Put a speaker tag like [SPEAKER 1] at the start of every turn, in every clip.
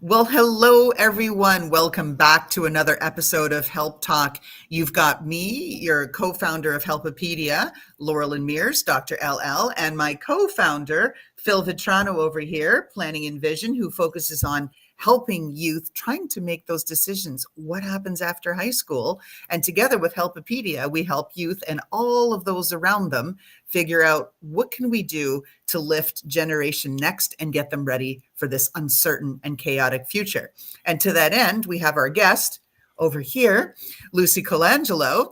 [SPEAKER 1] Well, hello, everyone. Welcome back to another episode of Help Talk. You've got me, your co-founder of Helpopedia, Laurel and Mears, Dr. LL, and my co-founder, Phil Vetrano over here, Planning and Vision, who focuses on helping youth trying to make those decisions. What happens after high school? And together with Helpopedia, we help youth and all of those around them figure out what can we do to lift Generation Next and get them ready for this uncertain and chaotic future. And to that end, we have our guest over here, Lucy Colangelo,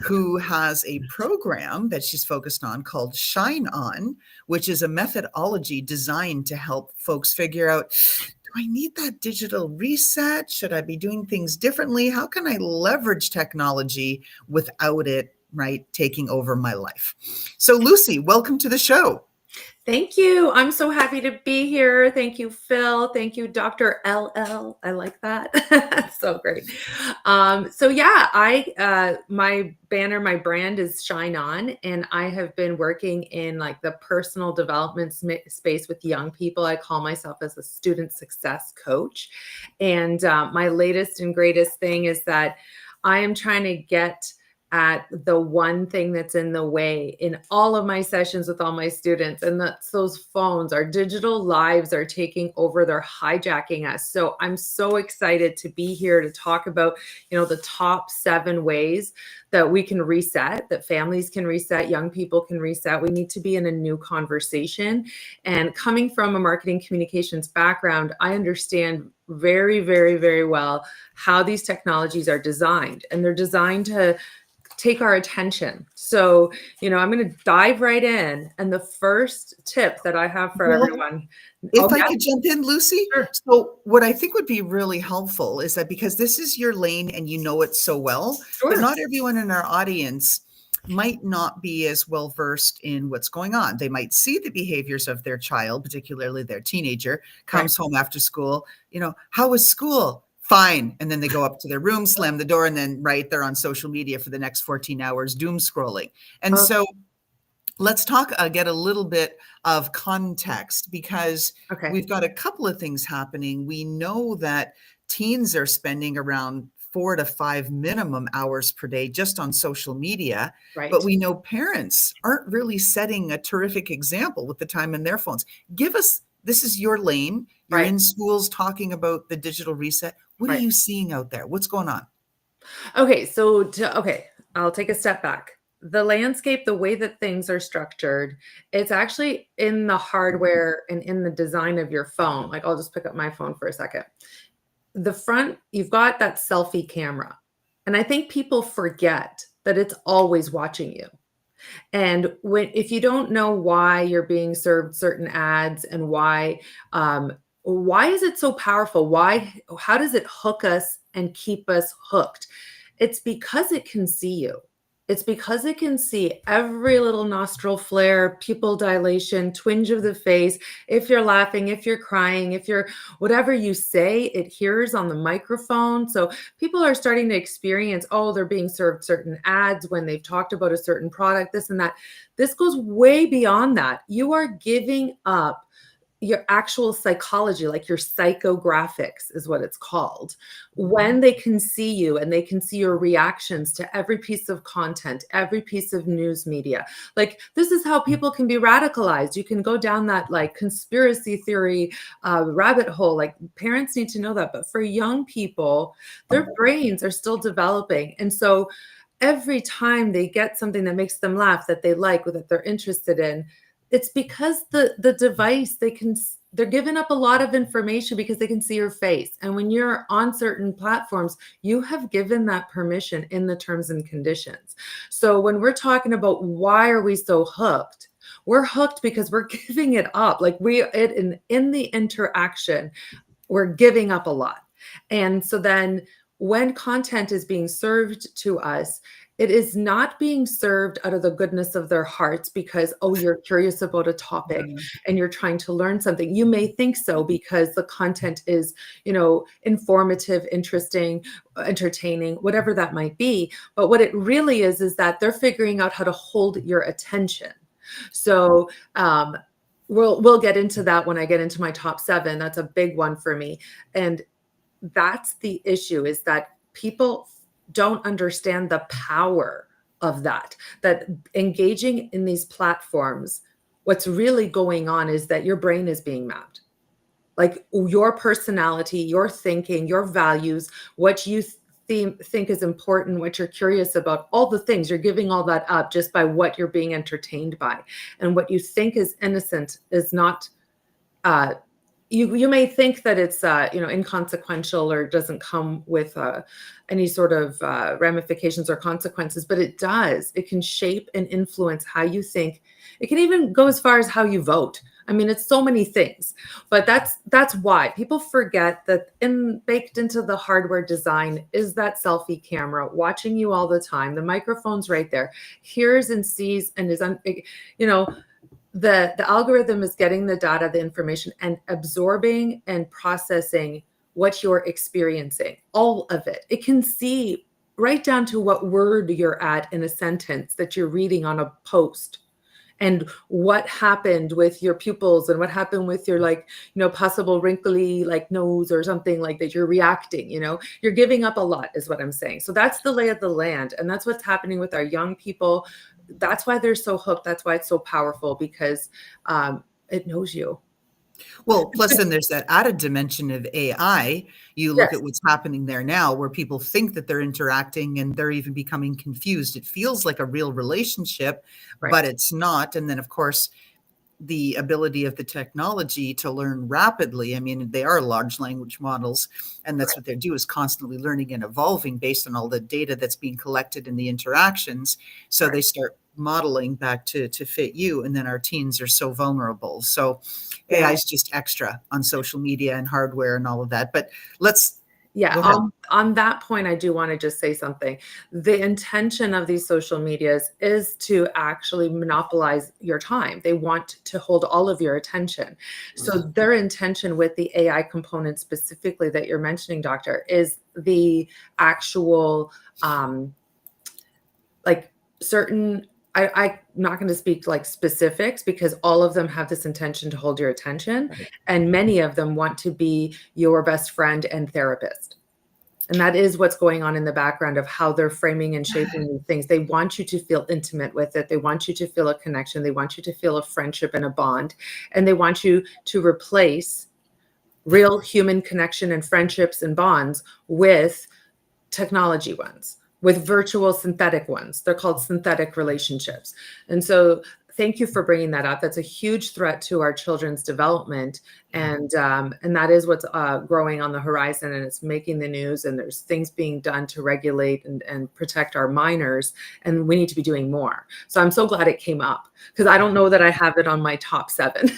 [SPEAKER 1] who has a program that she's focused on called ShineOn, which is a methodology designed to help folks figure out, do I need that digital reset? Should I be doing things differently? How can I leverage technology without it, right, taking over my life? So Lucy, welcome to the show.
[SPEAKER 2] Thank you. I'm so happy to be here. Thank you, Phil. Thank you, Dr. LL. I like that. So great. My banner, my brand is Shine On, and I have been working in like the personal development space with young people. I call myself as a student success coach. And my latest and greatest thing is that I am trying to get at the one thing that's in the way in all of my sessions with all my students. And that's those phones. Our digital lives are taking over. They're hijacking us. So I'm so excited to be here to talk about, the top 7 ways that we can reset, that families can reset, young people can reset. We need to be in a new conversation. And coming from a marketing communications background, I understand very, very, very well how these technologies are designed. And they're designed to take our attention. So, I'm going to dive right in. And the first tip that I have for everyone.
[SPEAKER 1] If I could jump in, Lucy.
[SPEAKER 2] Sure.
[SPEAKER 1] So what I think would be really helpful is that because this is your lane and you know it so well,
[SPEAKER 2] Sure.
[SPEAKER 1] But not everyone in our audience might not be as well versed in what's going on. They might see the behaviors of their child, particularly their teenager, comes home after school, how was school? Fine. And then they go up to their room, slam the door, and then they're on social media for the next 14 hours, doom scrolling. And so let's get a little bit of context because we've got a couple of things happening. We know that teens are spending around 4 to 5 minimum hours per day just on social media.
[SPEAKER 2] Right.
[SPEAKER 1] But we know parents aren't really setting a terrific example with the time in their phones. This is your lane. You're in schools talking about the digital reset. What are you seeing out there? What's going on?
[SPEAKER 2] Okay. I'll take a step back. The landscape, the way that things are structured, it's actually in the hardware and in the design of your phone. Like I'll just pick up my phone for a second. The front, you've got that selfie camera. And I think people forget that it's always watching you. And if you don't know why you're being served certain ads and why is it so powerful? How does it hook us and keep us hooked? It's because it can see you. It's because it can see every little nostril flare, pupil dilation, twinge of the face. If you're laughing, if you're crying, if you're whatever you say, it hears on the microphone. So people are starting to experience, they're being served certain ads when they've talked about a certain product, this and that. This goes way beyond that. You are giving up your actual psychology, like your psychographics is what it's called, when they can see you and they can see your reactions to every piece of content, every piece of news media. Like this is how people can be radicalized. You can go down that like conspiracy theory rabbit hole. Like parents need to know that. But for young people, their brains are still developing. And so every time they get something that makes them laugh, that they like, or that they're interested in, it's because the device, they're giving up a lot of information because they can see your face. And when you're on certain platforms, you have given that permission in the terms and conditions. So when we're talking about why are we so hooked, we're hooked because we're giving it up. Like in the interaction, we're giving up a lot. And so then when content is being served to us, it is not being served out of the goodness of their hearts because, you're curious about a topic and you're trying to learn something. You may think so because the content is, informative, interesting, entertaining, whatever that might be. But what it really is that they're figuring out how to hold your attention. So we'll get into that when I get into my top 7. That's a big one for me. And that's the issue, is that people don't understand the power of that engaging in these platforms, what's really going on is that your brain is being mapped. Like your personality, your thinking, your values, what you think is important, what you're curious about, all the things, you're giving all that up just by what you're being entertained by. And what you think is innocent is not, you may think that it's inconsequential or doesn't come with any sort of ramifications or consequences, but it does. It can shape and influence how you think. It can even go as far as how you vote. I mean, it's so many things, but that's why people forget that baked into the hardware design is that selfie camera watching you all the time. The microphone's right there, hears and sees and is the algorithm is getting the data, the information, and absorbing and processing what you're experiencing, all of it. It can see right down to what word you're at in a sentence that you're reading on a post, and what happened with your pupils and what happened with your possible wrinkly nose or something like that. You're reacting, you're giving up a lot is what I'm saying. So that's the lay of the land. And that's what's happening with our young people. That's why they're so hooked. That's why it's so powerful, because it knows you.
[SPEAKER 1] Well, plus then there's that added dimension of AI. You look
[SPEAKER 2] Yes.
[SPEAKER 1] at what's happening there now, where people think that they're interacting and they're even becoming confused. It feels like a real relationship,
[SPEAKER 2] Right.
[SPEAKER 1] but it's not. And then, of course, the ability of the technology to learn rapidly. I mean, they are large language models, and that's
[SPEAKER 2] Right.
[SPEAKER 1] what they do, is constantly learning and evolving based on all the data that's being collected in the interactions. So
[SPEAKER 2] Right.
[SPEAKER 1] they start modeling back to fit you, and then our teens are so vulnerable. So AI
[SPEAKER 2] Yeah.
[SPEAKER 1] is just extra on social media and hardware and all of that. But let's
[SPEAKER 2] Yeah,
[SPEAKER 1] go ahead.
[SPEAKER 2] on that point, I do want to just say something. The intention of these social medias is to actually monopolize your time. They want to hold all of your attention. So their intention with the AI component specifically that you're mentioning, doctor, is the actual certain, I'm not going to speak like specifics, because all of them have this intention to hold your attention.
[SPEAKER 1] Right.
[SPEAKER 2] And many of them want to be your best friend and therapist. And that is what's going on in the background of how they're framing and shaping these things. They want you to feel intimate with it. They want you to feel a connection. They want you to feel a friendship and a bond. And they want you to replace real human connection and friendships and bonds with technology ones, with virtual synthetic ones. They're called synthetic relationships. And so thank you for bringing that up. That's a huge threat to our children's development. And that is what's growing on the horizon, and it's making the news, and there's things being done to regulate and protect our minors. And we need to be doing more. So I'm so glad it came up, because I don't know that I have it on my top 7.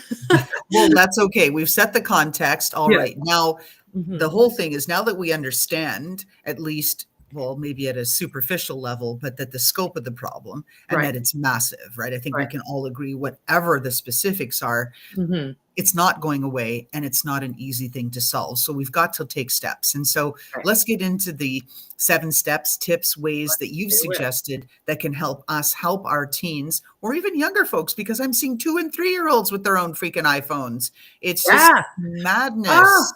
[SPEAKER 1] Well, that's okay. We've set the context. All
[SPEAKER 2] Yeah.
[SPEAKER 1] right. Now, the
[SPEAKER 2] Mhm.
[SPEAKER 1] whole thing is, now that we understand, at least, well, maybe at a superficial level, but that the scope of the problem and
[SPEAKER 2] Right.
[SPEAKER 1] that it's massive, right? I think we
[SPEAKER 2] Right.
[SPEAKER 1] can all agree, whatever the specifics are,
[SPEAKER 2] Mhm.
[SPEAKER 1] it's not going away, and it's not an easy thing to solve. So we've got to take steps. And so
[SPEAKER 2] Right.
[SPEAKER 1] let's get into the 7 steps, tips, ways that you've
[SPEAKER 2] Let's do it.
[SPEAKER 1] suggested that can help us help our teens or even younger folks, because I'm seeing 2 and 3-year-olds with their own freaking iPhones. It's just
[SPEAKER 2] Yeah. Oh,
[SPEAKER 1] madness.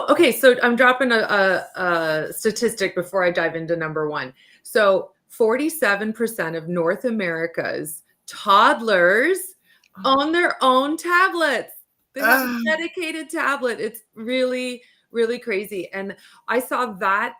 [SPEAKER 2] okay. So I'm dropping a statistic before I dive into number 1. So 47% of North America's toddlers own their own tablets. They have a
[SPEAKER 1] Ah,
[SPEAKER 2] dedicated tablet. It's really, really crazy. And I saw that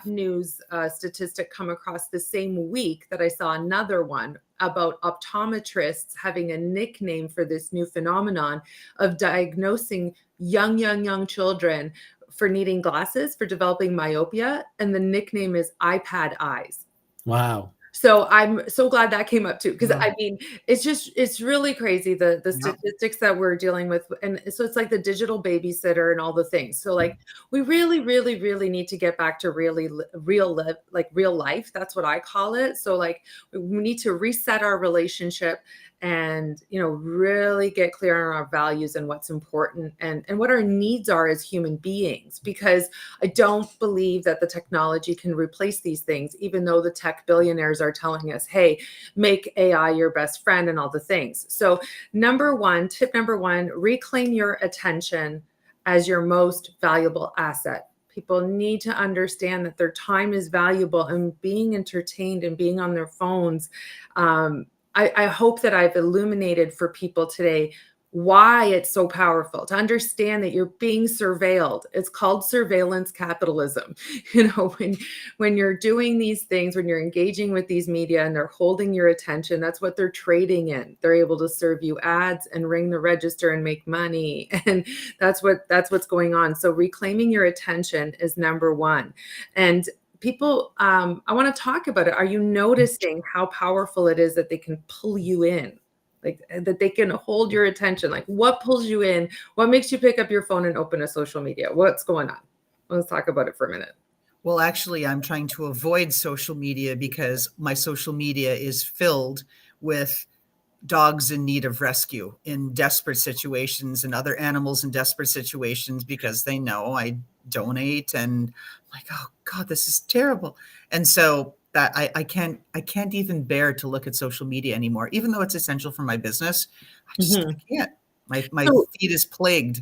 [SPEAKER 2] news statistic come across the same week that I saw another one about optometrists having a nickname for this new phenomenon of diagnosing young children for needing glasses, for developing myopia, and the nickname is iPad eyes.
[SPEAKER 3] Wow.
[SPEAKER 2] So I'm so glad that came up too, because
[SPEAKER 1] no,
[SPEAKER 2] I mean, it's really crazy, the
[SPEAKER 1] no.
[SPEAKER 2] statistics that we're dealing with. And so it's like the digital babysitter and all the things. So like we really, really, really need to get back to really real live, like real life. That's what I call it. So like we need to reset our relationship and, really get clear on our values and what's important and what our needs are as human beings. Because I don't believe that the technology can replace these things, even though the tech billionaires are telling us, hey, make AI your best friend and all the things. So tip number one, reclaim your attention as your most valuable asset. People need to understand that their time is valuable, and being entertained and being on their phones. I hope that I've illuminated for people today why it's so powerful to understand that you're being surveilled. It's called surveillance capitalism. When you're doing these things, when you're engaging with these media and they're holding your attention, that's what they're trading in. They're able to serve you ads and ring the register and make money. And that's what's going on. So reclaiming your attention is number one. And people, I want to talk about it. Are you noticing how powerful it is that they can pull you in? Like that they can hold your attention. Like what pulls you in? What makes you pick up your phone and open a social media? What's going on? Let's talk about it for a minute.
[SPEAKER 1] Well, actually, I'm trying to avoid social media because my social media is filled with dogs in need of rescue, in desperate situations, and other animals in desperate situations, because they know I donate, and I'm like, oh God, this is terrible. And so that I can't even bear to look at social media anymore, even though it's essential for my business. I can't. My
[SPEAKER 2] So,
[SPEAKER 1] feed is plagued.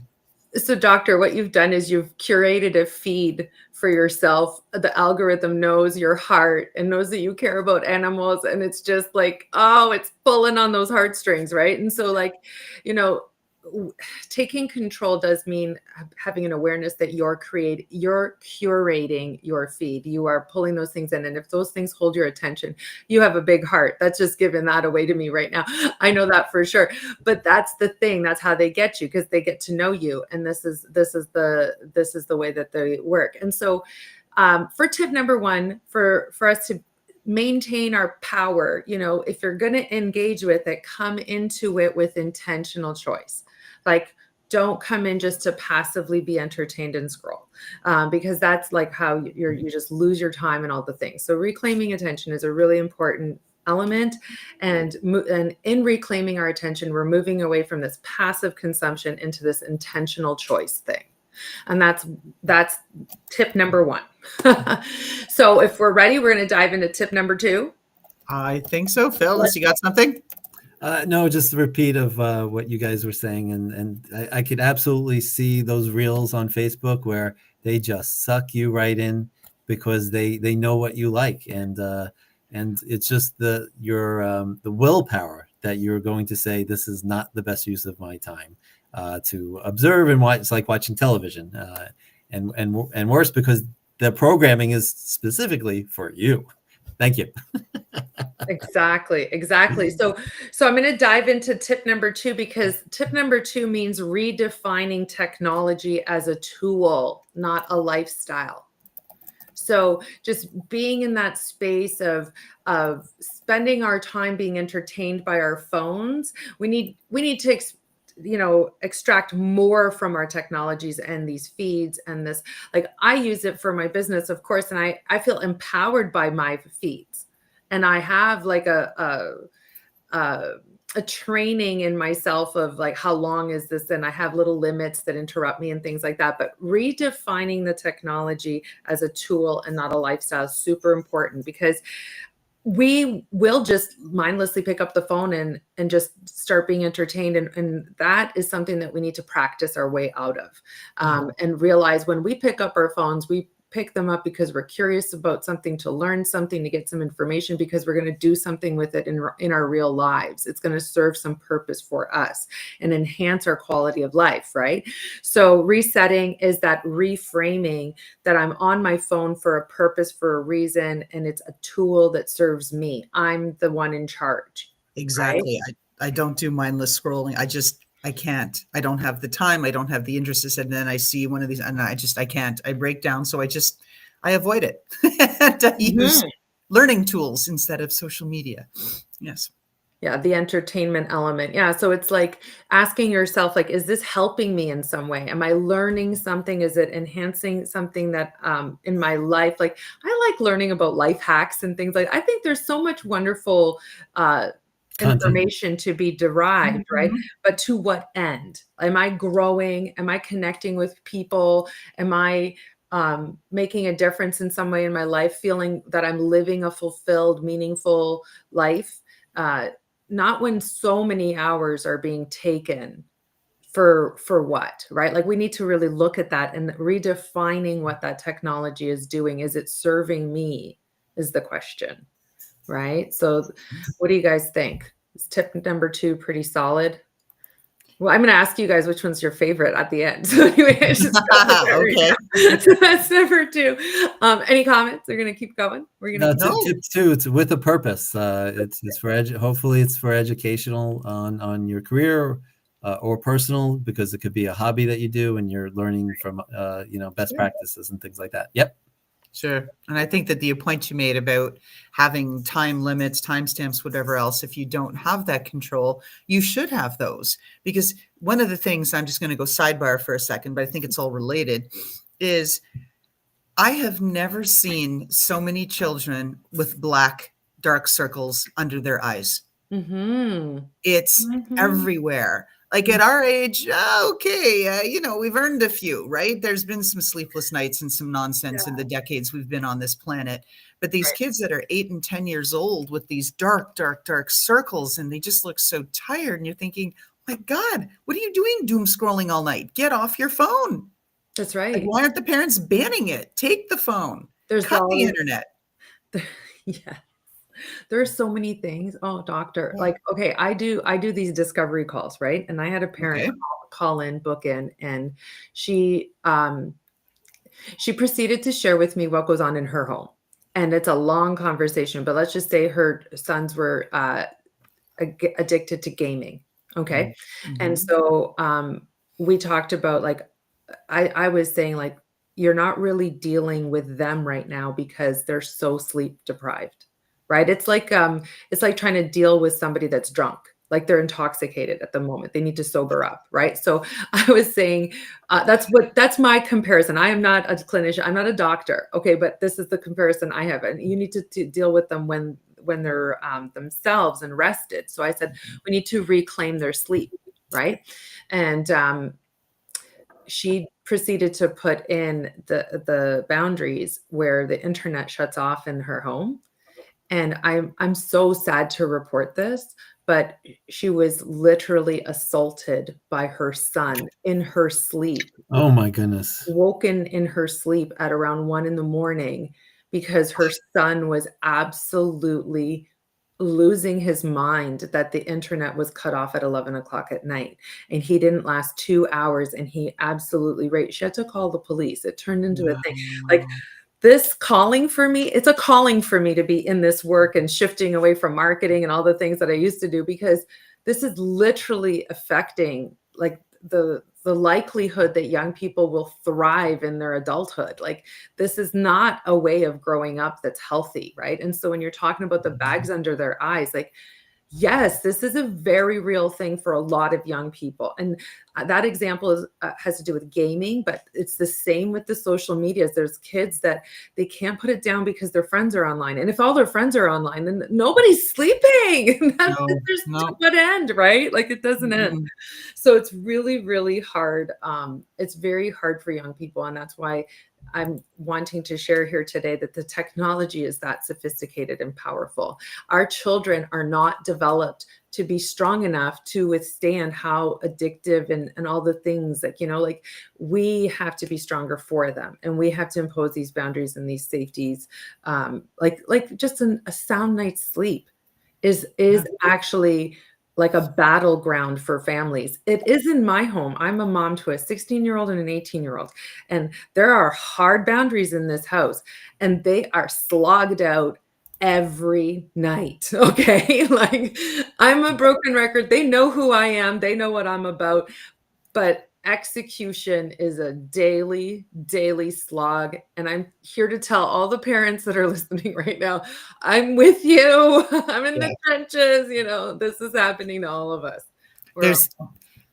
[SPEAKER 2] so, doctor, what you've done is you've curated a feed for yourself. The algorithm knows your heart and knows that you care about animals, and it's just like, oh, it's pulling on those heartstrings, right? And so, like, you know, taking control does mean having an awareness that you're curating your feed. You are pulling those things in, and if those things hold your attention, you have a big heart. That's just giving that away to me right now. I know that for sure. But that's the thing. That's how they get you, because they get to know you, and this is the way that they work. And so, for tip number one, for us to maintain our power, if you're going to engage with it, come into it with intentional choice. Like, don't come in just to passively be entertained and scroll, because that's like how you just lose your time and all the things. So reclaiming attention is a really important element, and in reclaiming our attention, we're moving away from this passive consumption into this intentional choice thing. And that's tip number one. So if we're ready, we're going to dive into tip number two.
[SPEAKER 1] I think so. Phil, you got something?
[SPEAKER 3] No, just a repeat of what you guys were saying, and I could absolutely see those reels on Facebook where they just suck you right in because they know what you like, and it's just the willpower that you're going to say this is not the best use of my time to observe and watch. It's like watching television, and worse because the programming is specifically for you. Thank you.
[SPEAKER 2] Exactly. So I'm going to dive into tip number two, because tip number two means redefining technology as a tool, not a lifestyle. So just being in that space of spending our time being entertained by our phones, we need to extract more from our technologies and these feeds and this. Like, I use it for my business, of course, and I feel empowered by my feeds. And I have like a training in myself of like, how long is this? And I have little limits that interrupt me and things like that. But redefining the technology as a tool and not a lifestyle is super important, because we will just mindlessly pick up the phone and just start being entertained. And that is something that we need to practice our way out of, and realize when we pick up our phones, we pick them up because we're curious about something, to learn something, to get some information, because we're going to do something with it in our real lives. It's going to serve some purpose for us and enhance our quality of life, right? So resetting is that reframing that I'm on my phone for a purpose, for a reason, and it's a tool that serves me. I'm the one in charge.
[SPEAKER 1] Exactly.
[SPEAKER 2] Right?
[SPEAKER 1] I don't do mindless scrolling. I can't. I don't have the time. I don't have the interest. And then I see one of these and I can't. I break down. So I avoid it. And I use learning tools instead of social media. Yes.
[SPEAKER 2] Yeah, the entertainment element. Yeah, so it's like asking yourself, like, is this helping me in some way? Am I learning something? Is it enhancing something that in my life? Like, I like learning about life hacks and things like that. I think there's so much wonderful information to be derived, right?
[SPEAKER 1] Mhm.
[SPEAKER 2] But to what end? Am I growing? Am I connecting with people? Am I making a difference in some way in my life, feeling that I'm living a fulfilled, meaningful life? Not when so many hours are being taken for what, right? Like we need to really look at that and redefining what that technology is doing. Is it serving me is the question, right? So what do you guys think? Is tip number 2 pretty solid? Well, I'm going to ask you guys which one's your favorite at the end. So anyway, I just
[SPEAKER 1] Okay.
[SPEAKER 2] so that's number 2. Any comments? We're going to keep going. We're going to
[SPEAKER 3] No,
[SPEAKER 1] No.
[SPEAKER 3] tip 2, it's with a purpose. It's for hopefully it's for educational on your career or personal, because it could be a hobby that you do and you're learning from best practices and things like that. Yep.
[SPEAKER 1] Sure. And I think that the point you made about having time limits, timestamps, whatever else, if you don't have that control, you should have those. Because one of the things, I'm just going to go sidebar for a second, but I think it's all related, is I have never seen so many children with black dark circles under their eyes.
[SPEAKER 2] Mm-hmm.
[SPEAKER 1] It's everywhere. Like at our age, okay, we've earned a few, right? There's been some sleepless nights and some nonsense in the decades we've been on this planet. But these kids that are 8 and 10 years old with these dark, dark, dark circles, and they just look so tired. And you're thinking, my God, what are you doing doom scrolling all night? Get off your phone.
[SPEAKER 2] That's
[SPEAKER 1] Like,
[SPEAKER 2] right.
[SPEAKER 1] why aren't the parents banning it? Take the phone.
[SPEAKER 2] There's
[SPEAKER 1] Cut the
[SPEAKER 2] always
[SPEAKER 1] internet.
[SPEAKER 2] yeah. There are so many things. Oh, doctor.
[SPEAKER 1] Yeah.
[SPEAKER 2] Like, okay, I do these discovery calls, right? And I had a parent
[SPEAKER 1] Okay.
[SPEAKER 2] call in, book in, and she proceeded to share with me what goes on in her home. And it's a long conversation, but let's just say her sons were addicted to gaming. Okay. And so we talked about, like, I was saying, like, you're not really dealing with them right now because they're so sleep deprived, right? It's like trying to deal with somebody that's drunk, like they're intoxicated at the moment. They need to sober up, right? So I was saying that's my comparison. I am not a clinician. I'm not a doctor. Okay. But this is the comparison I have. And you need to deal with them when they're themselves and rested. So I said, we need to reclaim their sleep. Right. And she proceeded to put in the boundaries where the internet shuts off in her home. And I'm so sad to report this, but she was literally assaulted by her son in her sleep.
[SPEAKER 3] Oh my goodness.
[SPEAKER 2] Woken in her sleep at around 1 a.m. because her son was absolutely losing his mind that the internet was cut off at 11 o'clock at night, and he didn't last 2 hours, and he absolutely raped. She had to call the police. It turned into a thing. Like, this calling for me, it's a calling for me to be in this work and shifting away from marketing and all the things that I used to do, because this is literally affecting, like, the likelihood that young people will thrive in their adulthood. Like, this is not a way of growing up that's healthy, right? And so when you're talking about the bags under their eyes, like, yes, this is a very real thing for a lot of young people. And that example has to do with gaming, but it's the same with the social medias. There's kids that they can't put it down because their friends are online. And if all their friends are online, then nobody's sleeping. There's to what end, right? Like, it doesn't end. So it's really, really hard. It's very hard for young people. And that's why I'm wanting to share here today that the technology is that sophisticated and powerful. Our children are not developed to be strong enough to withstand how addictive and all the things that, like, we have to be stronger for them. And we have to impose these boundaries and these safeties. Like just a sound night's sleep is actually like a battleground for families. It is in my home. I'm a mom to a 16-year-old and an 18-year-old. And there are hard boundaries in this house, and they are slogged out every night. Okay. Like, I'm a broken record. They know who I am. They know what I'm about, but execution is a daily slog. And I'm here to tell all the parents that are listening right now, I'm with you. I'm in the trenches. This is happening to all of us.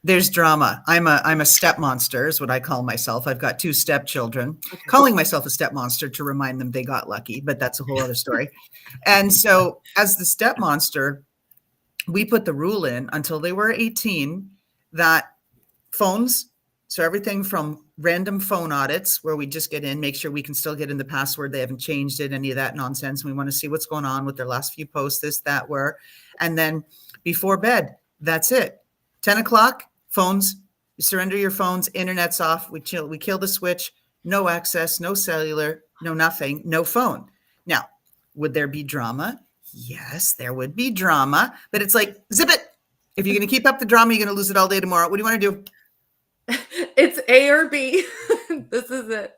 [SPEAKER 1] There's drama. I'm a step monster is what I call myself. I've got 2 stepchildren. Calling myself a step monster to remind them they got lucky, but that's a whole other story. And so as the step monster, we put the rule in until they were 18 that phones, so everything from random phone audits where we just get in, make sure we can still get in the password, they haven't changed it, any of that nonsense. We want to see what's going on with their last few posts, this, that, where. And then before bed, that's it. 10 o'clock, phones, you surrender your phones, internet's off, we kill the switch, no access, no cellular, no nothing, no phone. Now, would there be drama? Yes, there would be drama, but it's like, zip it. If you're going to keep up the drama, you're going to lose it all day tomorrow. What do you want to do?
[SPEAKER 2] It's A or B. This is it.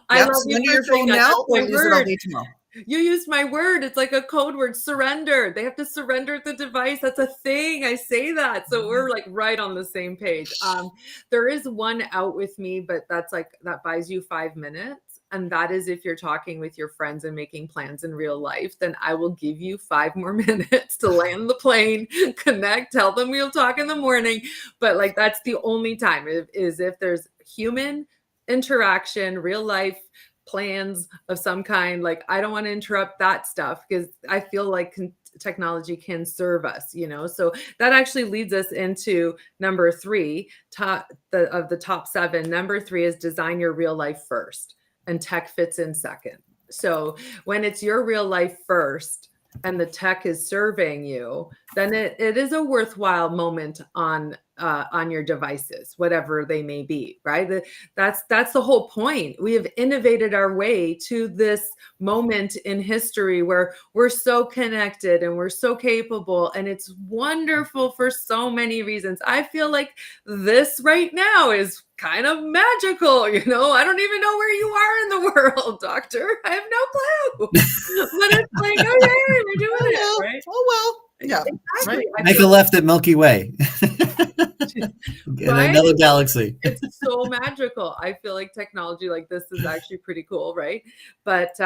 [SPEAKER 2] I love you
[SPEAKER 1] surrender
[SPEAKER 2] for
[SPEAKER 1] your
[SPEAKER 2] saying
[SPEAKER 1] phone
[SPEAKER 2] that.
[SPEAKER 1] now
[SPEAKER 2] That's
[SPEAKER 1] or
[SPEAKER 2] my
[SPEAKER 1] lose it all
[SPEAKER 2] word.
[SPEAKER 1] day tomorrow.
[SPEAKER 2] You used my word. It's like a code word, surrender. They have to surrender the device. That's a thing. I say that. So we're like right on the same page. There is one out with me, but that's like, that buys you 5 minutes. And that is if you're talking with your friends and making plans in real life, then I will give you 5 more minutes to land the plane, connect, tell them we'll talk in the morning. But like, that's the only time is if there's human interaction, real life plans of some kind. Like, I don't want to interrupt that stuff because I feel like technology can serve us, so that actually leads us into number 3, of the top 7. Number 3 is design your real life first, and tech fits in second. So when it's your real life first and the tech is serving you, then it is a worthwhile moment on your devices, whatever they may be, right? That's the whole point. We have innovated our way to this moment in history where we're so connected and we're so capable, and it's wonderful for so many reasons. I feel like this right now is kind of magical, I don't even know where you are in the world, doctor. I have no clue. But it's like, okay, we're doing it, right?
[SPEAKER 1] Oh, well. Yeah.
[SPEAKER 2] Exactly.
[SPEAKER 1] Right.
[SPEAKER 3] Make a left at Milky Way. In
[SPEAKER 2] Right?
[SPEAKER 3] another galaxy.
[SPEAKER 2] It's so magical. I feel like technology like this is actually pretty cool, right? But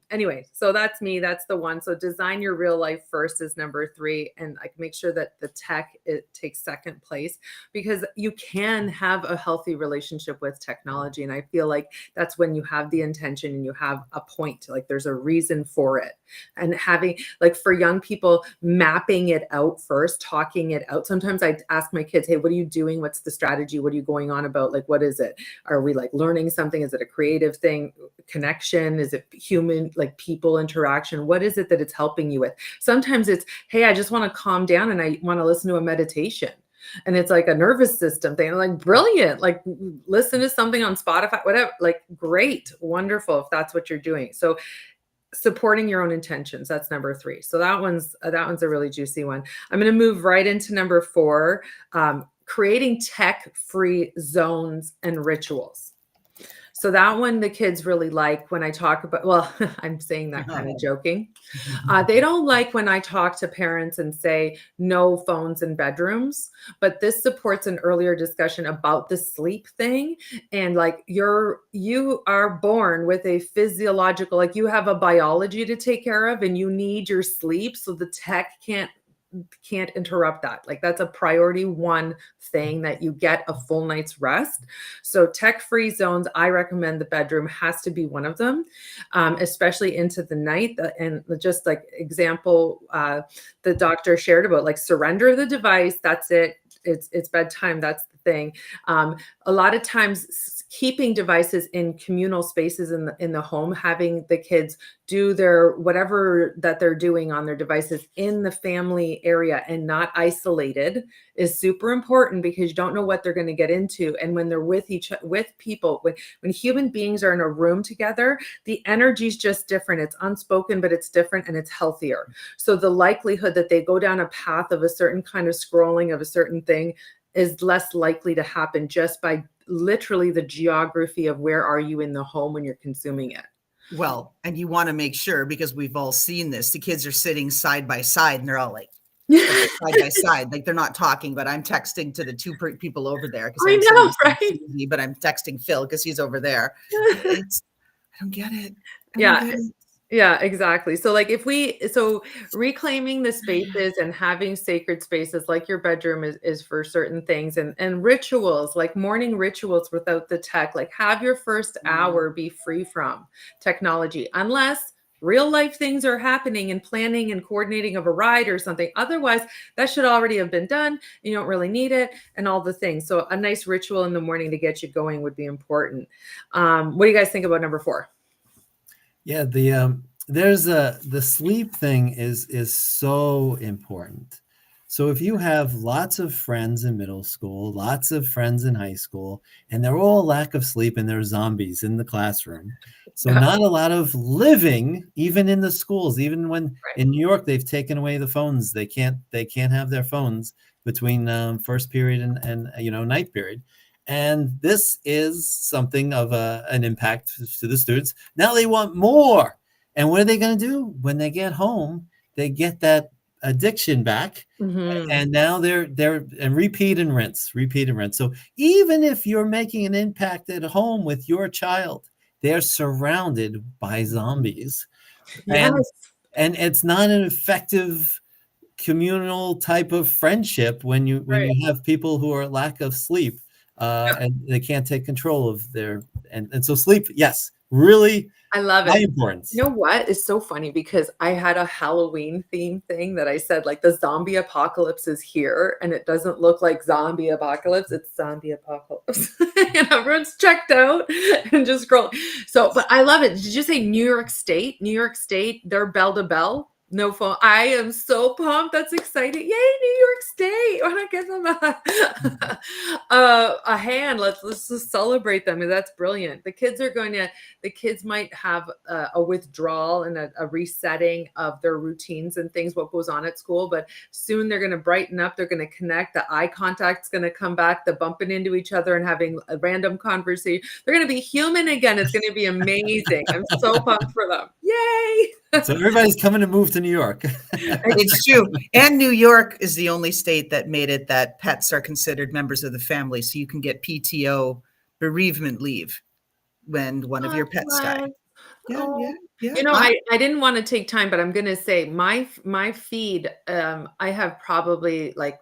[SPEAKER 2] anyway, so that's me. That's the one. So design your real life first is number 3, and like make sure that the tech takes second place, because you can have a healthy relationship with technology, and I feel like that's when you have the intention and you have a point. Like there's a reason for it, and having, like, for young people, mapping it out first, talking it out. Sometimes I ask my kids, hey, what are you doing? What's the strategy? What are you going on about? Like, what is it? Are we like learning something? Is it a creative thing? Connection? Is it human, like people interaction? What is it that it's helping you with? Sometimes it's, hey, I just want to calm down and I want to listen to a meditation. And it's like a nervous system thing. I'm like, brilliant. Like, listen to something on Spotify, whatever. Like, great, wonderful if that's what you're doing. So supporting your own intentions, that's number 3. So that one's a really juicy one. I'm going to move right into number 4, creating tech-free zones and rituals. So that one the kids really like when I talk about, well, I'm saying that kind of joking. They don't like when I talk to parents and say no phones in bedrooms, but this supports an earlier discussion about the sleep thing. And like you are born with a physiological, like you have a biology to take care of and you need your sleep. So the tech can't interrupt that. Like that's a priority 1 thing, that you get a full night's rest. So tech-free zones, I recommend the bedroom has to be one of them, especially into the night. And just like example, the doctor shared about, like, surrender the device. That's it. It's bedtime. That's the thing. A lot of times keeping devices in communal spaces in the home, having the kids do their whatever that they're doing on their devices in the family area and not isolated is super important, because you don't know what they're going to get into. And when they're with people, when human beings are in a room together, the energy is just different. It's unspoken, but it's different and it's healthier. So the likelihood that they go down a path of a certain kind of scrolling of a certain thing is less likely to happen just by literally the geography of where are you in the home when you're consuming it.
[SPEAKER 1] Well, and you want to make sure, because we've all seen this, the kids are sitting side by side and they're all like side by side, like they're not talking, but I'm texting to the 2 people over there.
[SPEAKER 2] I know, right?
[SPEAKER 1] Susie, but I'm texting Phil because he's over there. I don't get it.
[SPEAKER 2] Yeah, exactly. So like reclaiming the spaces and having sacred spaces like your bedroom is for certain things, and rituals, like morning rituals without the tech, like have your first hour be free from technology, unless real life things are happening and planning and coordinating of a ride or something. Otherwise, that should already have been done. You don't really need it and all the things. So a nice ritual in the morning to get you going would be important. What do you guys think about number 4?
[SPEAKER 3] Yeah, the sleep thing is so important. So if you have lots of friends in middle school, lots of friends in high school, and they're all lack of sleep and they're zombies in the classroom. So not a lot of living, even in the schools, even when in New York they've taken away the phones. They can't have their phones between first period and night period. And this is something of an impact to the students. Now they want more. And what are they going to do? When they get home, they get that addiction back. And now they're and repeat and rinse. So even if you're making an impact at home with your child, they're surrounded by zombies.
[SPEAKER 2] Yes.
[SPEAKER 3] And it's not an effective communal type of friendship when you have people who are lack of sleep and they can't take control of their and so sleep, yes, really
[SPEAKER 2] I love it.
[SPEAKER 3] important.
[SPEAKER 2] You know what is so funny, because I had a Halloween theme thing that I said, like, the zombie apocalypse is here, and it doesn't look like zombie apocalypse, it's zombie apocalypse. And everyone's checked out and just scroll. So, but I love it. Did you say New York State? New York State, they're bell to bell. No phone. I am so pumped. That's exciting. Yay, New York State. I want to give them a hand. Let's just celebrate them. That's brilliant. The kids might have a withdrawal and a resetting of their routines and things, what goes on at school, but soon they're going to brighten up. They're going to connect. The eye contact's going to come back, the bumping into each other and having a random conversation. They're going to be human again. It's going to be amazing. I'm so pumped for them. Yay.
[SPEAKER 3] So everybody's coming to move to New York.
[SPEAKER 1] It's true. And New York is the only state that made it that pets are considered members of the family. So you can get PTO, bereavement leave, when one of your pets die. Yeah.
[SPEAKER 2] You know, I didn't want to take time, but I'm going to say my feed, I have probably like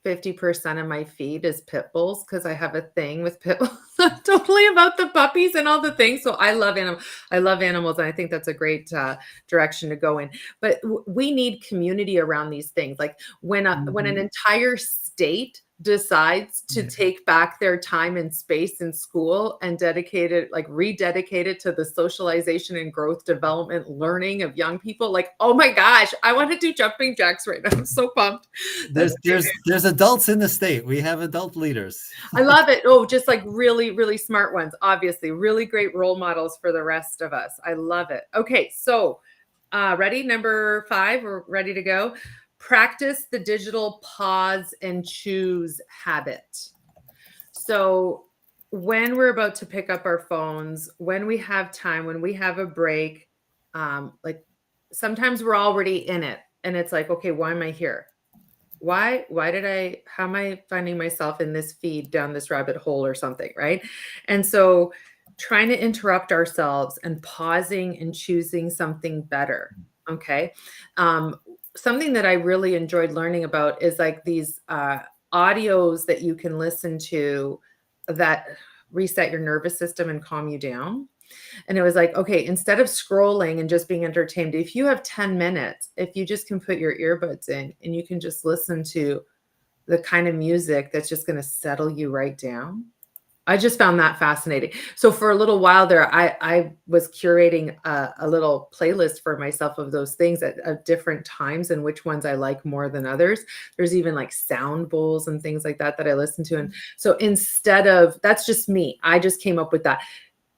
[SPEAKER 2] 50% of my feed is pit bulls, because I have a thing with pit bulls. Totally about the puppies and all the things. So I love animals, and I think that's a great direction to go in. But we need community around these things. Like when an entire state decides to take back their time and space in school and rededicate it to the socialization and growth development learning of young people, like, oh my gosh, I want to do jumping jacks right now. I'm so pumped.
[SPEAKER 3] There's adults in the state. We have adult leaders.
[SPEAKER 2] I love it. Oh, just like really, really smart ones, obviously. Really great role models for the rest of us. I love it. Okay, so ready? Number 5, we're ready to go. Practice the digital pause and choose habit. So when we're about to pick up our phones, when we have time, when we have a break, like sometimes we're already in it and it's like, okay, why am I here? How am I finding myself in this feed down this rabbit hole or something, right? And so trying to interrupt ourselves and pausing and choosing something better, okay? Something that I really enjoyed learning about is like these audios that you can listen to that reset your nervous system and calm you down. And it was like, okay, instead of scrolling and just being entertained, if you have 10 minutes, if you just can put your earbuds in and you can just listen to the kind of music that's just going to settle you right down. I just found that fascinating. So for a little while there, I was curating a little playlist for myself of those things at different times and which ones I like more than others. There's even like sound bowls and things like that I listen to. And so that's just me. I just came up with that.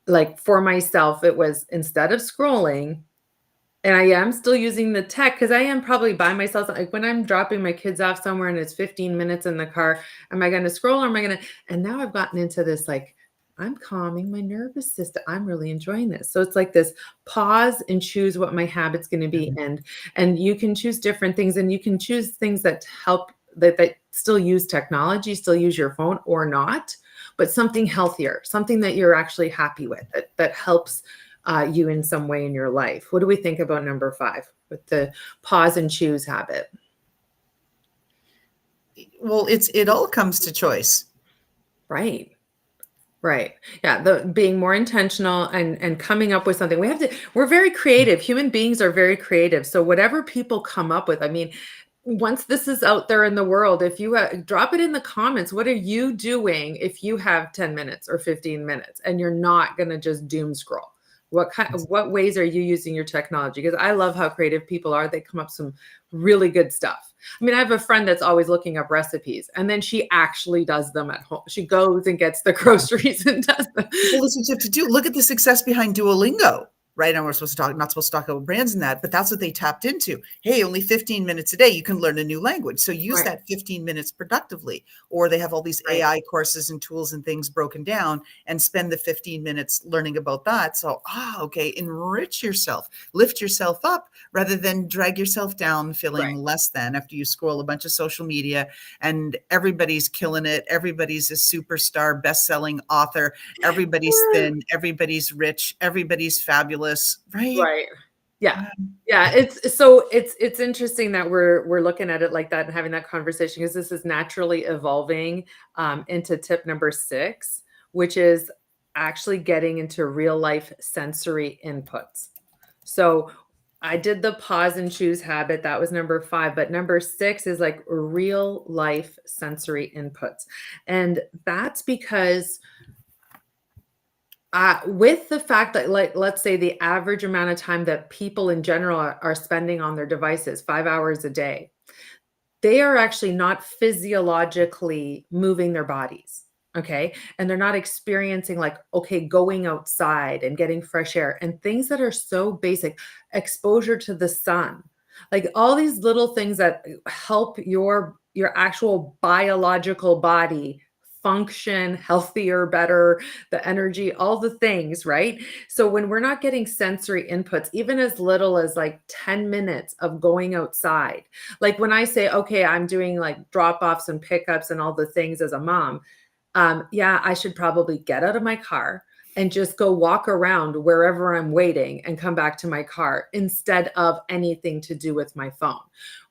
[SPEAKER 2] Like for myself, it was instead of scrolling, and I am still using the tech because I am probably by myself. Like when I'm dropping my kids off somewhere and it's 15 minutes in the car, am I going to scroll or am I going to? And now I've gotten into this, like, I'm calming my nervous system. I'm really enjoying this. So it's like this pause and choose what my habit's going to be. And you can choose different things, and you can choose things that help that still use technology, still use your phone or not, but something healthier, something that you're actually happy with, that helps you in some way in your life. What do we think about number 5 with the pause and choose habit?
[SPEAKER 1] Well, it all comes to choice.
[SPEAKER 2] Right. Right. Yeah. The being more intentional and coming up with something. We're very creative. Human beings are very creative. So whatever people come up with, I mean, once this is out there in the world, if you drop it in the comments, what are you doing if you have 10 minutes or 15 minutes and you're not going to just doom scroll? What ways are you using your technology? Because I love how creative people are. They come up some really good stuff. I mean, I have a friend that's always looking up recipes and then she actually does them at home. She goes and gets the groceries and does them.
[SPEAKER 1] Well, this is what you have to do. Look at the success behind Duolingo, right? And we're supposed to talk, not supposed to talk about brands and that, but that's what they tapped into. Hey, only 15 minutes a day, you can learn a new language. So use
[SPEAKER 2] Right.
[SPEAKER 1] that 15 minutes productively. Or they have all these
[SPEAKER 2] Right.
[SPEAKER 1] AI courses and tools and things broken down and spend the 15 minutes learning about that. So, okay, enrich yourself, lift yourself up rather than drag yourself down feeling
[SPEAKER 2] Right.
[SPEAKER 1] less than after you scroll a bunch of social media and everybody's killing it. Everybody's a superstar, best-selling author. Everybody's thin, everybody's rich, everybody's fabulous, right?
[SPEAKER 2] Right. Yeah.
[SPEAKER 1] Yeah.
[SPEAKER 2] Yeah. It's interesting that we're looking at it like that and having that conversation because this is naturally evolving into tip number 6, which is actually getting into real life sensory inputs. So I did the pause and choose habit. That was number 5, but number 6 is like real life sensory inputs. And that's because with the fact that, like, let's say the average amount of time that people in general are spending on their devices, 5 hours a day, they are actually not physiologically moving their bodies. Okay. And they're not experiencing, like, okay, going outside and getting fresh air and things that are so basic, exposure to the sun, like all these little things that help your actual biological body function healthier, better, the energy, all the things, right? So when we're not getting sensory inputs, even as little as like 10 minutes of going outside, like when I say, okay, I'm doing like drop offs and pickups and all the things as a mom, yeah, I should probably get out of my car and just go walk around wherever I'm waiting and come back to my car instead of anything to do with my phone,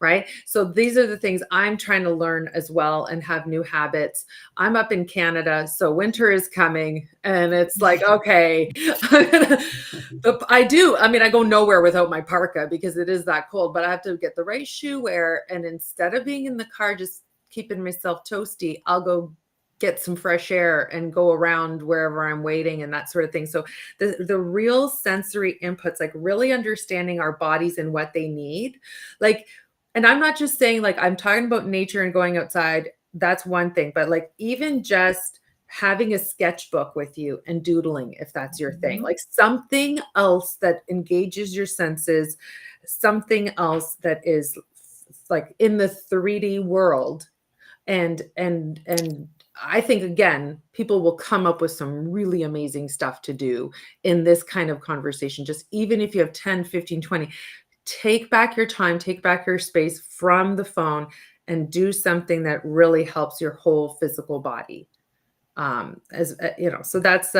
[SPEAKER 2] right? So these are the things I'm trying to learn as well and have new habits. I'm up in Canada, so winter is coming and it's like, okay, I mean, I go nowhere without my parka because it is that cold, but I have to get the right shoe wear. And instead of being in the car, just keeping myself toasty, I'll go get some fresh air and go around wherever I'm waiting and that sort of thing. So the real sensory inputs, like really understanding our bodies and what they need. Like, and I'm not just saying like I'm talking about nature and going outside. That's one thing, but like even just having a sketchbook with you and doodling, if that's your thing, like something else that engages your senses, something else that is like in the 3D world. And I think again, people will come up with some really amazing stuff to do in this kind of conversation. Just even if you have 10, 15, 20, take back your time, take back your space from the phone and do something that really helps your whole physical body. As you know, so that's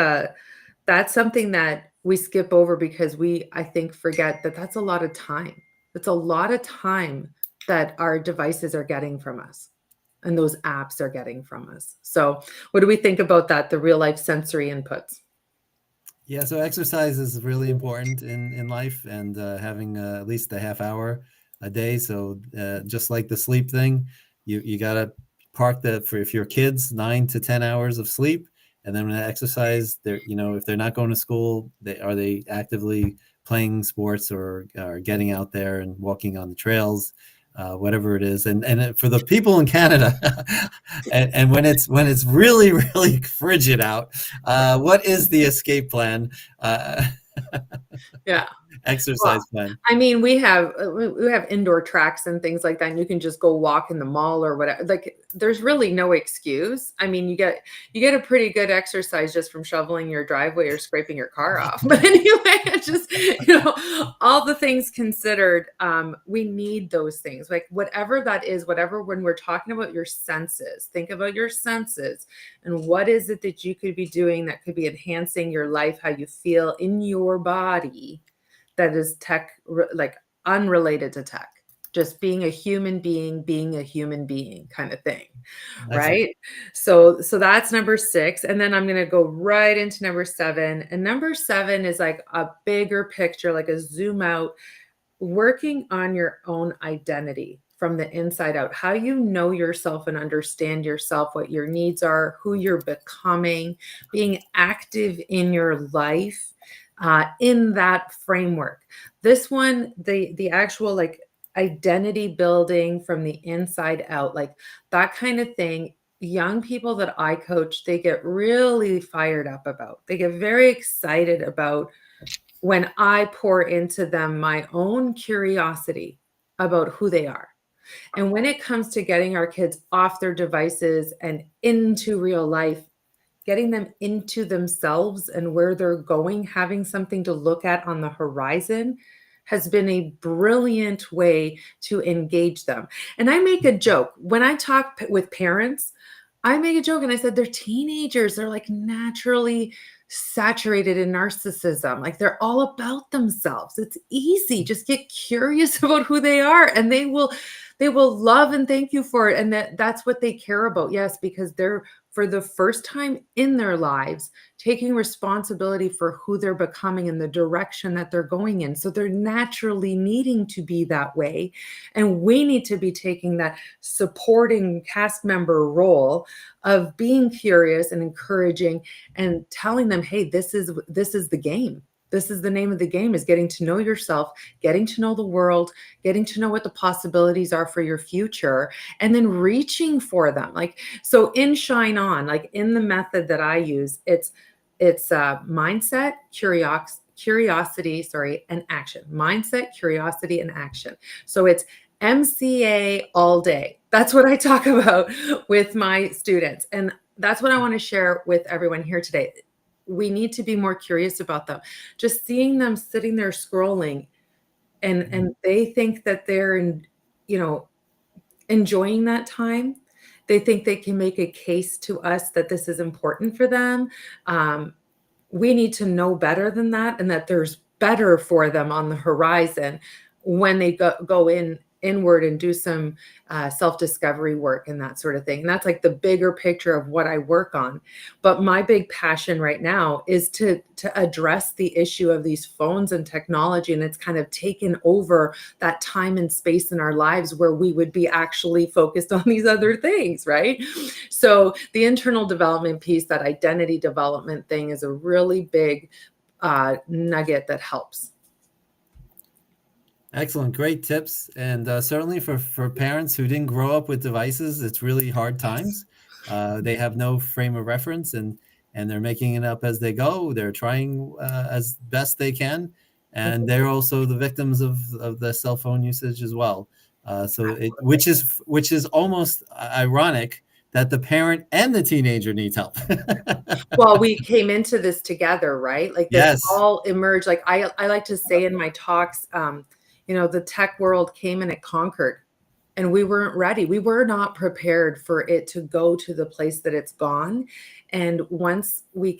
[SPEAKER 2] something that we skip over because I think, forget that that's a lot of time. It's a lot of time that our devices are getting from us and those apps are getting from us. So what do we think about that? The real life sensory inputs.
[SPEAKER 3] Yeah, so exercise is really important in life, and having at least a half hour a day. So just like the sleep thing, you gotta park that for, if your kids, 9 to 10 hours of sleep, and then when they exercise, they're, if they're not going to school, are they actively playing sports or getting out there and walking on the trails, whatever it is. And for the people in Canada, and when it's really really frigid out, what is the escape plan?
[SPEAKER 2] Yeah.
[SPEAKER 3] Exercise plan.
[SPEAKER 2] I mean, we have indoor tracks and things like that, and you can just go walk in the mall or whatever. Like, there's really no excuse. I mean, you get a pretty good exercise just from shoveling your driveway or scraping your car off. But anyway, it's just all the things considered, we need those things. Like whatever that is, whatever. When we're talking about your senses, think about your senses and what is it that you could be doing that could be enhancing your life, how you feel in your body. That is tech, like unrelated to tech. just being a human being kind of thing.
[SPEAKER 3] Excellent.
[SPEAKER 2] Right. So that's number 6. And then I'm going to go right into number 7. And number 7 is like a bigger picture, like a zoom out, working on your own identity from the inside out, how you know yourself and understand yourself, what your needs are, who you're becoming, being active in your life in that framework. This one, the actual like identity building from the inside out, like that kind of thing. Young people that I coach, they get really fired up about. They get very excited about when I pour into them my own curiosity about who they are. And when it comes to getting our kids off their devices and into real life, getting them into themselves and where they're going, having something to look at on the horizon has been a brilliant way to engage them. And I make a joke when I talk with parents. I make a joke and I said, they're teenagers. They're like naturally saturated in narcissism. Like they're all about themselves. It's easy. Just get curious about who they are and they will love and thank you for it. And that's what they care about. Yes, because they're for the first time in their lives taking responsibility for who they're becoming and the direction that they're going in. So they're naturally needing to be that way. And we need to be taking that supporting cast member role of being curious and encouraging and telling them, hey, this is the game. This is the name of the game, is getting to know yourself, getting to know the world, getting to know what the possibilities are for your future, and then reaching for them. Like, so in Shine On, like in the method that I use, it's mindset, curiosity, and action. Mindset, curiosity, and action. So it's MCA all day. That's what I talk about with my students. And that's what I want to share with everyone here today. We need to be more curious about them. Just seeing them sitting there scrolling and they think that they're enjoying that time. They think they can make a case to us that this is important for them. We need to know better than that, and that there's better for them on the horizon when they go inward and do some self-discovery work and that sort of thing. And that's like the bigger picture of what I work on. But my big passion right now is to address the issue of these phones and technology. And it's kind of taken over that time and space in our lives where we would be actually focused on these other things, right? So the internal development piece, that identity development thing, is a really big nugget that helps.
[SPEAKER 3] Excellent. Great tips. And certainly for parents who didn't grow up with devices, it's really hard times. They have no frame of reference and they're making it up as they go. They're trying as best they can. And they're also the victims of the cell phone usage as well. Which is almost ironic that the parent and the teenager needs help.
[SPEAKER 2] Well, we came into this together, right? Like this
[SPEAKER 3] Yes.
[SPEAKER 2] all emerged. Like I like to say in my talks, the tech world came and it conquered, and we weren't ready. We were not prepared for it to go to the place that it's gone. And once we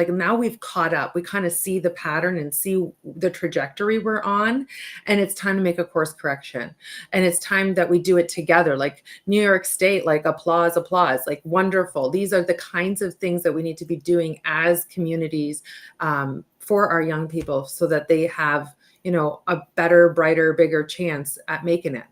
[SPEAKER 2] now we've caught up, we kind of see the pattern and see the trajectory we're on. And it's time to make a course correction. And it's time that we do it together. Like New York State, like applause, like wonderful. These are the kinds of things that we need to be doing as communities for our young people so that they have a better, brighter, bigger chance at making it.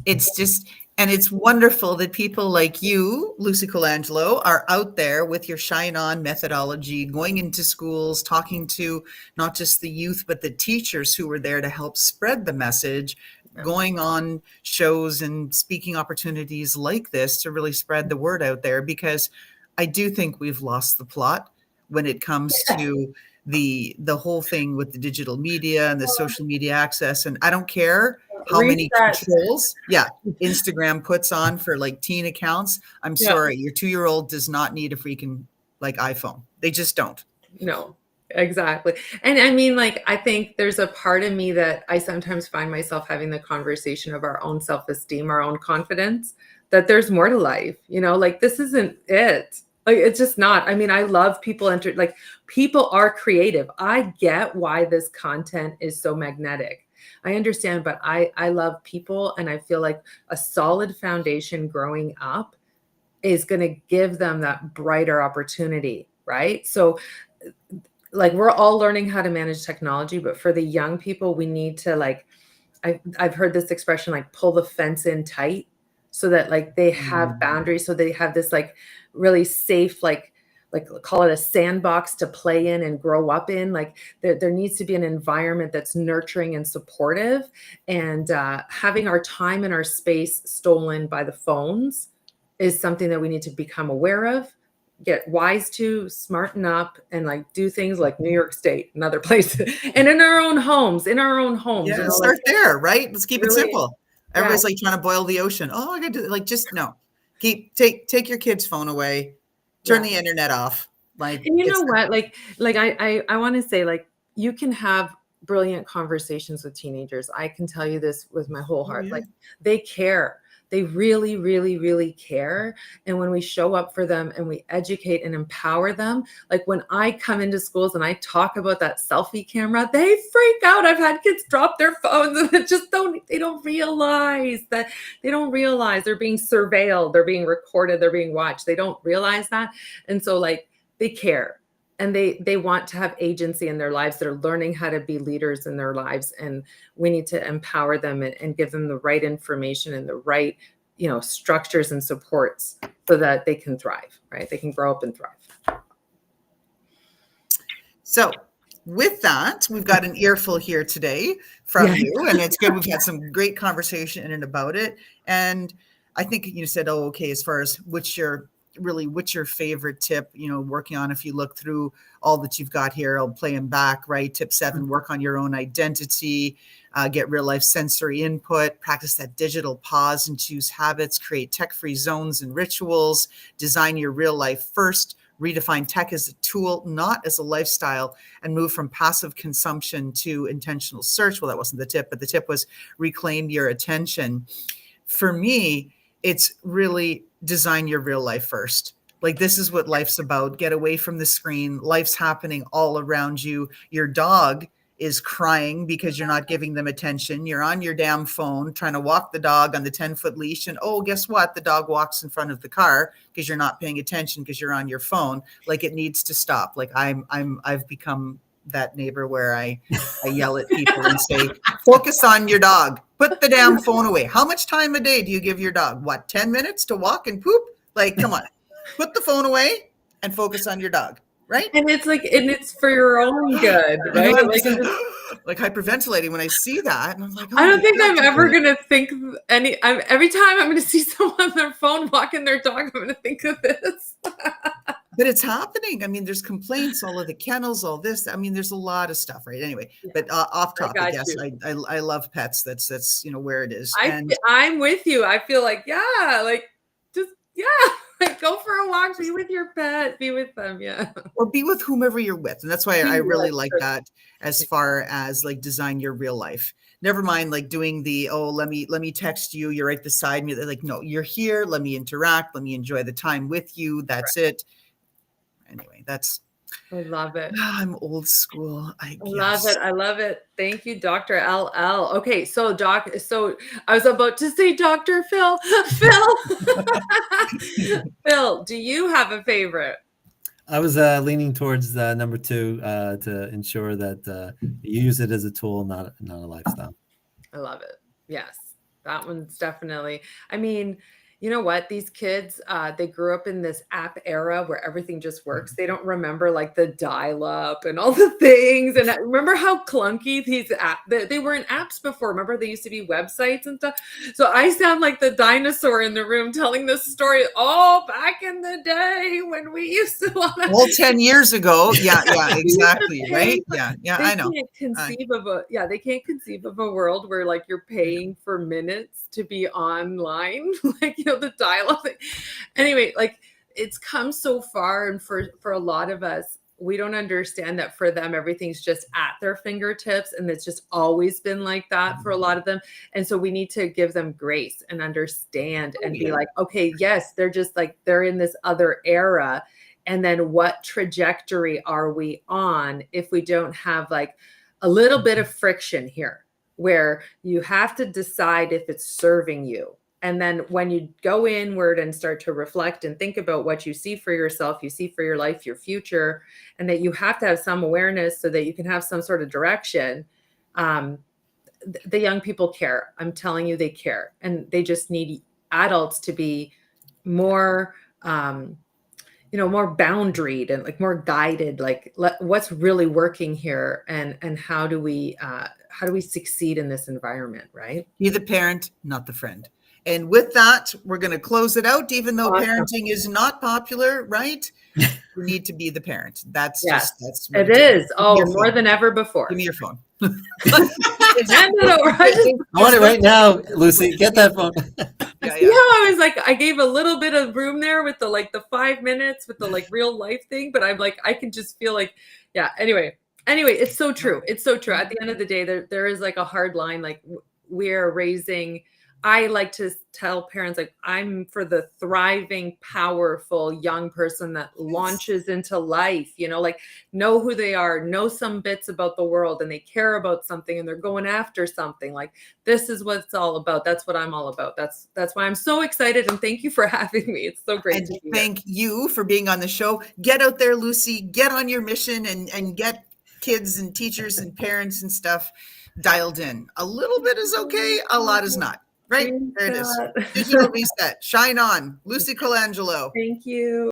[SPEAKER 1] It's wonderful that people like you, Lucy Colangelo, are out there with your Shine On methodology, going into schools, talking to not just the youth, but the teachers who were there to help spread the message, going on shows and speaking opportunities like this to really spread the word out there, because I do think we've lost the plot when it comes to the whole thing with the digital media and the social media access. And I don't care how many controls Instagram puts on for like teen accounts. I'm sorry, your 2-year-old does not need a freaking like iPhone. They just don't.
[SPEAKER 2] No, exactly. And I mean, like, I think there's a part of me that I sometimes find myself having the conversation of our own self-esteem, our own confidence, that there's more to life, like this isn't it. Like, it's just not. I mean, I love people people are creative. I get why this content is so magnetic. I understand, but I love people, and I feel like a solid foundation growing up is going to give them that brighter opportunity, right? So like we're all learning how to manage technology, but for the young people, we need to like, I've heard this expression, like pull the fence in tight so that like they have boundaries. So they have this like really safe, like call it a sandbox to play in and grow up in. Like there needs to be an environment that's nurturing and supportive, and having our time and our space stolen by the phones is something that we need to become aware of, get wise to, smarten up, and like do things like New York State and other places, and in our own homes,
[SPEAKER 1] Yeah,
[SPEAKER 2] you know,
[SPEAKER 1] start
[SPEAKER 2] like
[SPEAKER 1] there, right? Let's keep it
[SPEAKER 2] really,
[SPEAKER 1] simple.
[SPEAKER 2] yeah,
[SPEAKER 1] Everybody's like trying to boil the ocean. Oh, I got to like just no. Take your kid's phone away, turn
[SPEAKER 2] yeah.
[SPEAKER 1] the internet off. Like
[SPEAKER 2] And you know
[SPEAKER 1] it's
[SPEAKER 2] what? Like I want to say, like, you can have brilliant conversations with teenagers. I can tell you this with my whole
[SPEAKER 1] oh
[SPEAKER 2] heart.
[SPEAKER 1] yeah.
[SPEAKER 2] Like they care. They really, really, really care. And when we show up for them and we educate and empower them, like when I come into schools and I talk about that selfie camera, they freak out. I've had kids drop their phones and they don't realize that they don't realize they're being surveilled, they're being recorded, they're being watched. They don't realize that. And so like they care, and they want to have agency in their lives. They're learning how to be leaders in their lives, and we need to empower them and give them the right information and the right, you know, structures and supports so that they can thrive, right? They can grow up and thrive.
[SPEAKER 1] So with that, we've got an earful here today from you, and it's good. We've had some great conversation in and about it. And I think you said, oh, okay, as far as what's your favorite tip, you know, working on, if you look through all that you've got here, I'll play them back, right? Tip 7, work on your own identity, get real life sensory input, practice that digital pause and choose habits, create tech-free zones and rituals, design your real life first, redefine tech as a tool, not as a lifestyle, and move from passive consumption to intentional search. Well, that wasn't the tip, but the tip was reclaim your attention. For me, it's really design your real life first. Like this is what life's about. Get away from the screen. Life's happening all around you. Your dog is crying because you're not giving them attention. You're on your damn phone trying to walk the dog on the 10-foot leash. And oh, guess what? The dog walks in front of the car because you're not paying attention because you're on your phone. Like it needs to stop. Like I've become that neighbor where I yell at people and say, focus on your dog. Put the damn phone away. How much time a day do you give your dog? What, 10 minutes to walk and poop? Like, come on, put the phone away and focus on your dog. Right.
[SPEAKER 2] And it's like, and it's for your own good, right?
[SPEAKER 1] You know, like hyperventilating when I see that. And I'm like, oh
[SPEAKER 2] I don't think
[SPEAKER 1] God,
[SPEAKER 2] I'm ever going to think every time I'm going to see someone on their phone walking their dog, I'm going to think of this.
[SPEAKER 1] But it's happening. I mean, there's complaints, all of the kennels, all this. I mean, there's a lot of stuff, right? Anyway, but off topic, yes, I love pets. That's you know where it is.
[SPEAKER 2] I'm with you. I feel like like just like go for a walk, be with your pet, be with them,
[SPEAKER 1] or be with whomever you're with, and that's why I really like that. As far as like design your real life. Never mind like doing the let me text you. You're right beside me. They're like, no, you're here. Let me interact. Let me enjoy the time with you. That's it. Anyway,
[SPEAKER 2] I love it.
[SPEAKER 1] I'm old school. I
[SPEAKER 2] love it. Thank you, Dr. LL. Okay, so I was about to say Dr. Phil. Phil, do you have a favorite?
[SPEAKER 3] I was leaning towards number 2 to ensure that you use it as a tool, not a lifestyle.
[SPEAKER 2] I love it. Yes, that one's definitely. I mean, you know what? These kids, they grew up in this app era where everything just works. They don't remember like the dial-up and all the things. And remember how clunky these apps, they weren't apps before. Remember they used to be websites and stuff. So I sound like the dinosaur in the room telling this story. Oh, back in the day when we used to want to.
[SPEAKER 1] Well, 10 years ago. Yeah, exactly. Right. Yeah. I know.
[SPEAKER 2] They can't conceive of a world where like you're paying for minutes to be online. Like, you know, the dialogue. Anyway, like it's come so far, and for a lot of us, we don't understand that for them everything's just at their fingertips, and it's just always been like that for a lot of them. And so we need to give them grace and understand and be like, okay, yes, they're just like they're in this other era, and then what trajectory are we on if we don't have like a little bit of friction here? where you have to decide if it's serving you. And then when you go inward and start to reflect and think about what you see for yourself, you see for your life, your future, and that you have to have some awareness so that you can have some sort of direction. The young people care. I'm telling you, they care. And they just need adults to be more, more boundaried and like more guided, like what's really working here, and how do we succeed in this environment, right?
[SPEAKER 1] Be the parent, not the friend. And with that, we're going to close it out, even though
[SPEAKER 2] Awesome.
[SPEAKER 1] parenting is not popular, right? You need to be the parent. That's
[SPEAKER 2] Yes,
[SPEAKER 1] that's what
[SPEAKER 2] it is. Oh, more
[SPEAKER 1] phone.
[SPEAKER 2] than ever before.
[SPEAKER 1] Give me your phone.
[SPEAKER 2] Hand it over.
[SPEAKER 3] I want it right now, Lucy. Get that phone.
[SPEAKER 1] Yeah.
[SPEAKER 2] Yeah, I was like, I gave a little bit of room there with the 5 minutes with the like real life thing, but I'm like, I can just feel like, yeah. Anyway, it's so true. It's so true. At the end of the day, there is like a hard line. Like we're raising. I like to tell parents, like, I'm for the thriving, powerful young person that launches into life, like know who they are, know some bits about the world, and they care about something and they're going after something. Like, this is what it's all about. That's what I'm all about. That's why I'm so excited. And thank you for having me. It's so great
[SPEAKER 1] And
[SPEAKER 2] to be
[SPEAKER 1] thank you for being on the show. Get out there, Lucy, get on your mission and get kids and teachers and parents and stuff dialed in. A little bit is okay. A lot is not. Right? There it is. Digital reset. Shine on. Lucy Colangelo.
[SPEAKER 2] Thank you.